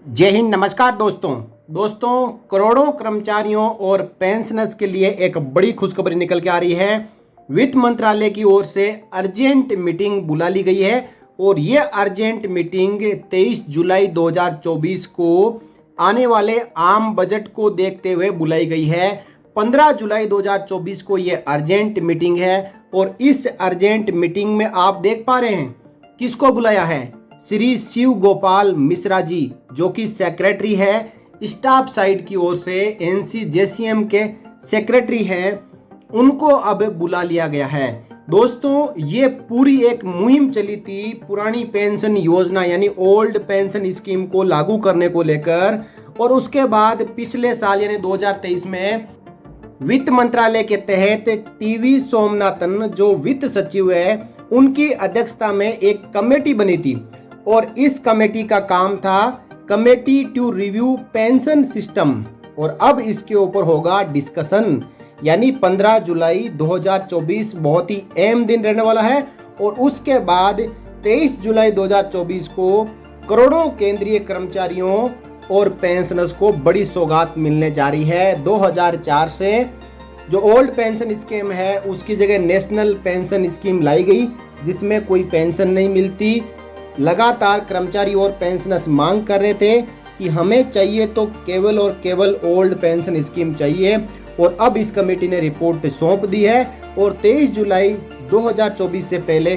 जय हिंद। नमस्कार दोस्तों करोड़ों कर्मचारियों और पेंशनर्स के लिए एक बड़ी खुशखबरी निकल के आ रही है। वित्त मंत्रालय की ओर से अर्जेंट मीटिंग बुला ली गई है और ये अर्जेंट मीटिंग 23 जुलाई 2024 को आने वाले आम बजट को देखते हुए बुलाई गई है। 15 जुलाई 2024 को ये अर्जेंट मीटिंग है और इस अर्जेंट मीटिंग में आप देख पा रहे हैं किसको बुलाया है। श्री शिव गोपाल मिश्रा जी जो कि सेक्रेटरी है, स्टाफ साइड की ओर से NCJCM के सेक्रेटरी हैं, उनको अब बुला लिया गया है। दोस्तों ये पूरी एक मुहिम चली थी पुरानी पेंशन योजना यानी ओल्ड पेंशन स्कीम को लागू करने को लेकर, और उसके बाद पिछले साल यानी 2023 में वित्त मंत्रालय के तहत TV सोमनाथन जो वित्त सचिव है उनकी अध्यक्षता में एक कमेटी बनी थी और इस कमेटी का काम था committee to review pension system, और अब इसके ऊपर होगा डिस्कशन। यानी 15 जुलाई 2024 बहुत ही अहम दिन रहने वाला है और उसके बाद 23 जुलाई 2024 को करोड़ों केंद्रीय कर्मचारियों और पेंशनर्स को बड़ी सौगात मिलने जा रही है। 2004 से जो ओल्ड पेंशन स्कीम है उसकी जगह नेशनल पेंशन स्कीम लाई गई जिसमें कोई पेंशन नहीं मिलती। लगातार कर्मचारी और पेंशनर्स मांग कर रहे थे कि हमें चाहिए तो केवल और केवल ओल्ड पेंशन स्कीम चाहिए, और अब इस कमेटी ने रिपोर्ट सौंप दी है और 23 जुलाई 2024 से पहले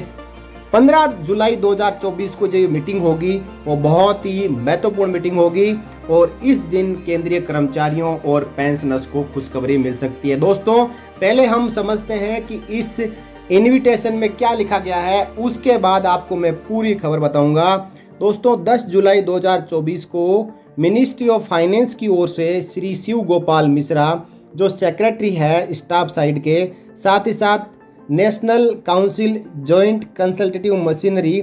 15 जुलाई 2024 को जो मीटिंग होगी वो बहुत ही महत्वपूर्ण मीटिंग होगी और इस दिन केंद्रीय कर्मचारियों और पेंशनर्स को खुशखबरी मिल सकती है। दोस्तों पहले हम समझते हैं कि इस इनविटेशन में क्या लिखा गया है, उसके बाद आपको मैं पूरी खबर बताऊंगा। दोस्तों 10 जुलाई 2024 को मिनिस्ट्री ऑफ फाइनेंस की ओर से श्री शिव गोपाल मिश्रा जो सेक्रेटरी है स्टाफ साइड के, साथ ही साथ national council joint consultative machinery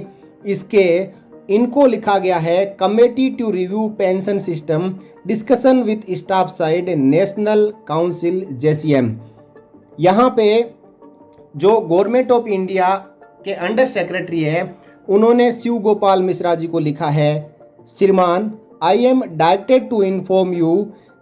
इनको लिखा गया है committee to review pension system discussion with staff side national council JCM। यहाँ पे जो गवर्नमेंट ऑफ इंडिया के अंडर सेक्रेटरी है उन्होंने शिव गोपाल मिश्रा जी को लिखा है, श्रीमान I am directed to inform you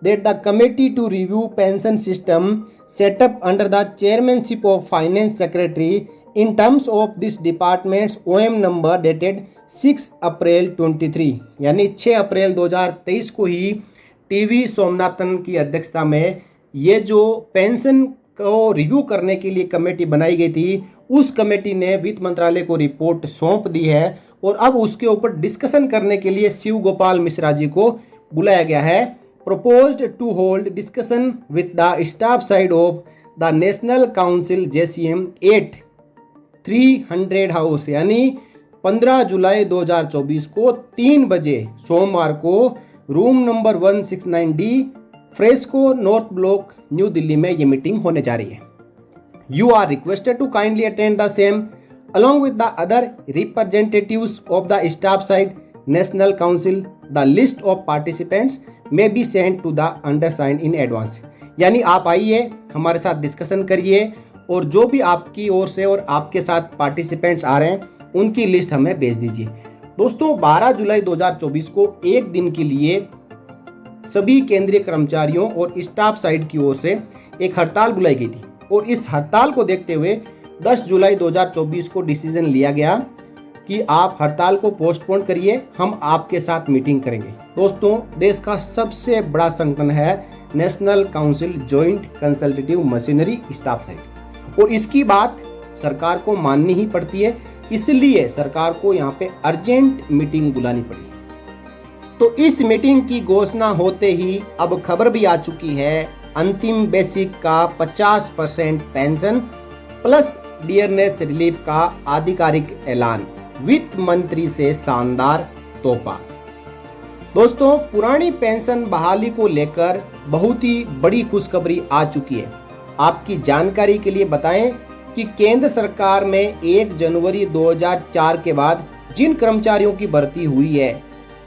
that the committee to review pension system set up under the chairmanship of finance secretary in terms of this department's OM number dated 6 अप्रैल 23 यानी 6 अप्रैल 2023 को ही TV Somanathan की अध्यक्षता में ये जो पेंशन को review करने के लिए कमेटी बनाई गई थी उस कमेटी ने वित्त मंत्रालय को रिपोर्ट सौंप दी है और अब उसके ऊपर डिस्कशन करने के लिए शिव गोपाल मिश्रा जी को बुलाया गया है। proposed to hold discussion with the staff side of the National Council JCM 8 300 house यानी 15 जुलाई 2024 को 3 बजे सोमवार को room number 169D fresco north block new Delhi में ये मीटिंग होने जा रही है। You are requested to kindly attend the same along with the other representatives of the staff side National Council. The list of participants may be sent to the undersigned in advance। यानी आप आइए हमारे साथ discussion करिए और जो भी आपकी ओर से और आपके साथ पार्टिसिपेंट्स आ रहे हैं उनकी लिस्ट हमें भेज दीजिए। दोस्तों 12 जुलाई 2024 को एक दिन के लिए सभी केंद्रीय कर्मचारियों और स्टाफ साइड की ओर से एक हड़ताल बुलाई गई थी और इस हड़ताल को देखते हुए 10 जुलाई 2024 को डिसीजन लिया गया कि आप हड़ताल को पोस्टपोन करिए, हम आपके साथ मीटिंग करेंगे। दोस्तों देश का सबसे बड़ा संगठन है national council joint consultative machinery staff side और इसकी बात सरकार को माननी ही पड़ती है, इसलिए सरकार को यहाँ पे अर्जेंट मीटिंग बुलानी पड़ी। तो इस मीटिंग की घोषणा होते ही अब खबर भी आ चुकी है, अंतिम बेसिक का 50% पेंशन प्लस डियरनेस रिलीफ का आधिकारिक ऐलान, वित्त मंत्री से शानदार तोहफा। दोस्तों पुरानी पेंशन बहाली को लेकर बहुत ही बड़ी खुशखबरी आ चुकी है। आपकी जानकारी के लिए बताएं कि केंद्र सरकार में 1 जनवरी 2004 के बाद जिन कर्मचारियों की भर्ती हुई है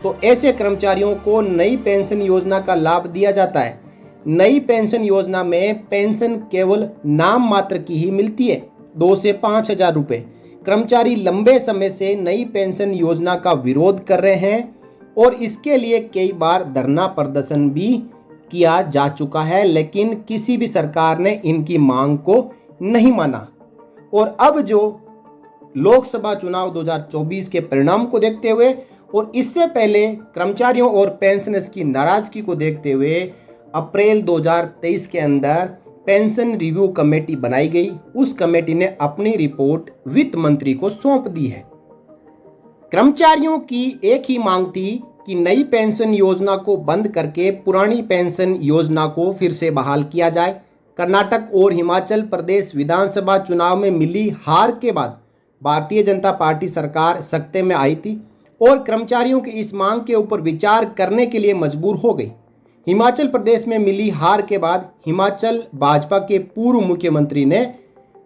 तो ऐसे कर्मचारियों को नई पेंशन योजना का लाभ दिया जाता है। नई पेंशन योजना में पेंशन केवल नाम मात्र की ही मिलती है, 2 से 5 हजार रुपये। कर्मचारी लंबे समय से नई पेंशन योजना का विरोध कर रहे हैं और इसके लिए कई बार धरना प्रदर्शन भी किया जा चुका है, लेकिन किसी भी सरकार ने इनकी मांग को नहीं माना। और अब जो लोकसभा चुनाव 2024 के परिणाम को देखते हुए और इससे पहले कर्मचारियों और पेंशनर्स की नाराजगी को देखते हुए अप्रैल 2023 के अंदर पेंशन रिव्यू कमेटी बनाई गई। उस कमेटी ने अपनी रिपोर्ट वित्त मंत्री को सौंप दी है। कर्मचारियों की एक ही मांग थी कि नई पेंशन योजना को बंद करके पुरानी पेंशन योजना को फिर से बहाल किया जाए। कर्नाटक और हिमाचल प्रदेश विधानसभा चुनाव में मिली हार के बाद भारतीय जनता पार्टी सरकार सत्ते में आई थी और कर्मचारियों की इस मांग के ऊपर विचार करने के लिए मजबूर हो गई। हिमाचल प्रदेश में मिली हार के बाद हिमाचल भाजपा के पूर्व मुख्यमंत्री ने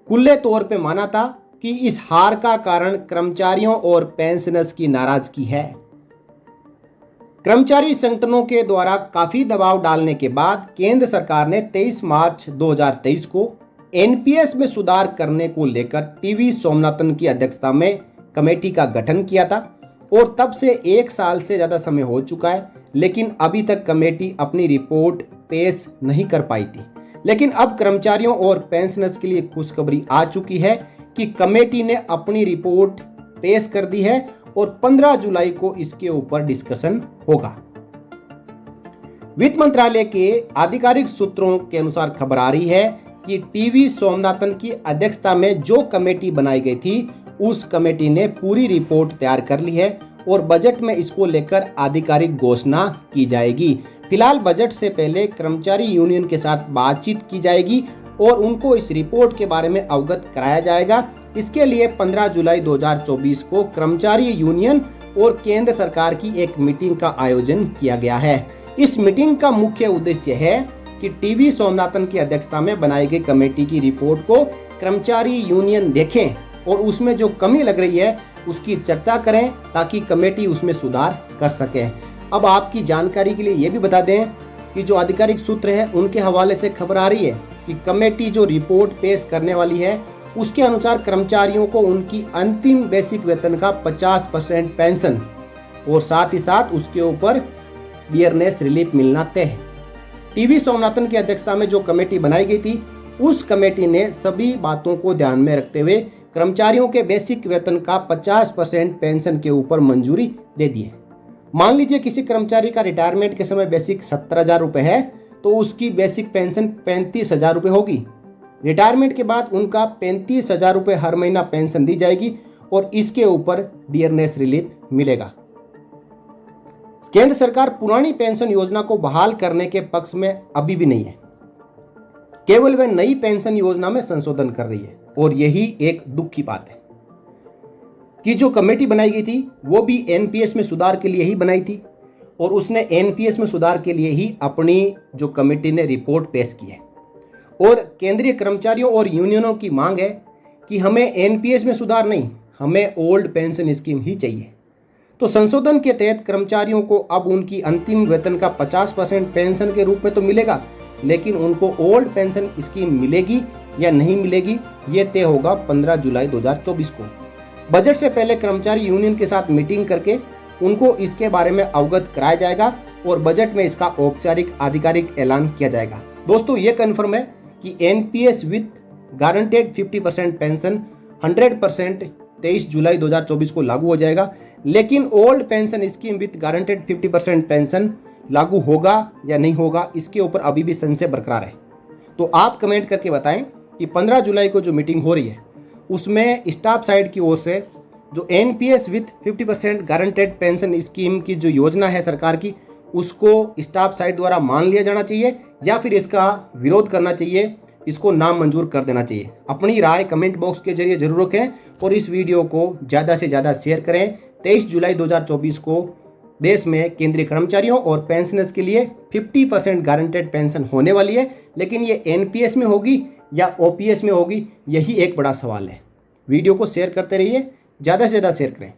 खुले तौर पे माना था कि इस हार का कारण कर्मचारियों और पेंशनर्स की नाराजगी है। कर्मचारी संगठनों के द्वारा काफी दबाव डालने के बाद केंद्र सरकार ने 23 मार्च 2023 को एनपीएस में सुधार करने को लेकर टीवी सोमनाथन की अध्यक्षता में कमेटी का गठन किया था और तब से 1 साल से ज्यादा समय हो चुका है, लेकिन अभी तक कमेटी अपनी रिपोर्ट पेश नहीं कर पाई थी। लेकिन अब कर्मचारियों और पेंशनर्स के लिए खुशखबरी आ चुकी है कि कमेटी ने अपनी रिपोर्ट पेश कर दी है और 15 जुलाई को इसके ऊपर डिस्कशन होगा। वित्त मंत्रालय के आधिकारिक सूत्रों के अनुसार खबर आ रही है कि टीवी सोमनाथन की अध्यक्षता में जो कमेटी बनाई गई थी उस कमेटी ने पूरी रिपोर्ट तैयार कर ली है और बजट में इसको लेकर आधिकारिक घोषणा की जाएगी। फिलहाल बजट से पहले कर्मचारी यूनियन के साथ बातचीत की जाएगी और उनको इस रिपोर्ट के बारे में अवगत कराया जाएगा। इसके लिए 15 जुलाई 2024 को कर्मचारी यूनियन और केंद्र सरकार की एक मीटिंग का आयोजन किया गया है। इस मीटिंग का मुख्य उद्देश्य है कि टीवी सोमनाथन की अध्यक्षता में बनाई गई कमेटी की रिपोर्ट को कर्मचारी यूनियन देखें और उसमें जो कमी लग रही है उसकी चर्चा करें ताकि कमेटी उसमें सुधार कर सके। अब आपकी जानकारी के लिए ये भी बता दें कि जो आधिकारिक सूत्र है उनके हवाले से खबर आ रही है कि कमेटी जो रिपोर्ट पेश करने वाली है उसके अनुसार कर्मचारियों को उनकी अंतिम बेसिक वेतन का 50% पेंशन और साथ ही साथ उसके ऊपर डियरनेस रिलीफ मिलना तय है। टीवी सोमनाथन की अध्यक्षता में जो कमेटी बनाई गई थी उस कमेटी ने सभी बातों को ध्यान में रखते हुए कर्मचारियों के बेसिक वेतन का 50% पेंशन के ऊपर मंजूरी दे दी है। मान लीजिए किसी कर्मचारी का रिटायरमेंट के समय बेसिक 70,000 रुपये है तो उसकी बेसिक पेंशन 35,000 रुपये होगी। रिटायरमेंट के बाद उनका 35,000 रुपये हर महीना पेंशन दी जाएगी और इसके ऊपर डियरनेस रिलीफ मिलेगा। केंद्र सरकार पुरानी पेंशन योजना को बहाल करने के पक्ष में अभी भी नहीं है, केवल वह नई पेंशन योजना में संशोधन कर रही है। और यही एक दुख की बात है कि जो कमेटी बनाई गई थी वो भी एनपीएस में सुधार के लिए ही बनाई थी और उसने एनपीएस में सुधार के लिए ही अपनी जो कमेटी ने रिपोर्ट पेश की है। और केंद्रीय कर्मचारियों और यूनियनों की मांग है कि हमें एनपीएस में सुधार नहीं, हमें ओल्ड पेंशन स्कीम ही चाहिए। तो संशोधन के तहत कर्मचारियों को अब उनकी अंतिम वेतन का 50% पेंशन के रूप में तो मिलेगा, लेकिन उनको ओल्ड पेंशन स्कीम मिलेगी या नहीं मिलेगी ये तय होगा 15 जुलाई 2024 को। बजट से पहले कर्मचारी यूनियन के साथ मीटिंग करके उनको इसके बारे में अवगत कराया जाएगा और बजट में इसका औपचारिक आधिकारिक ऐलान किया जाएगा। दोस्तों ये कन्फर्म है कि एनपीएस विथ गारंटेड 50% पेंशन 100% 23 जुलाई 2024 को लागू हो जाएगा, लेकिन old pension scheme with guaranteed 50% pension लागू होगा या नहीं होगा इसके ऊपर अभी भी संशय बरकरार है। तो आप कमेंट करके बताएं कि 15 जुलाई को जो मीटिंग हो रही है उसमें स्टाफ साइड की ओर से जो NPS with 50% guaranteed pension scheme की जो योजना है सरकार की उसको स्टाफ साइड द्वारा मान लिया जाना चाहिए या फिर इसका विरोध करना चाहिए, इसको नामंजूर कर देना चाहिए। अपनी राय कमेंट बॉक्स के जरिए जरूर रखें और इस वीडियो को ज़्यादा से ज़्यादा शेयर करें। 23 जुलाई 2024 को देश में केंद्रीय कर्मचारियों और पेंशनर्स के लिए 50% गारंटेड पेंशन होने वाली है, लेकिन ये एनपीएस में होगी या ओपीएस में होगी यही एक बड़ा सवाल है। वीडियो को शेयर करते रहिए, ज़्यादा से ज़्यादा शेयर करें।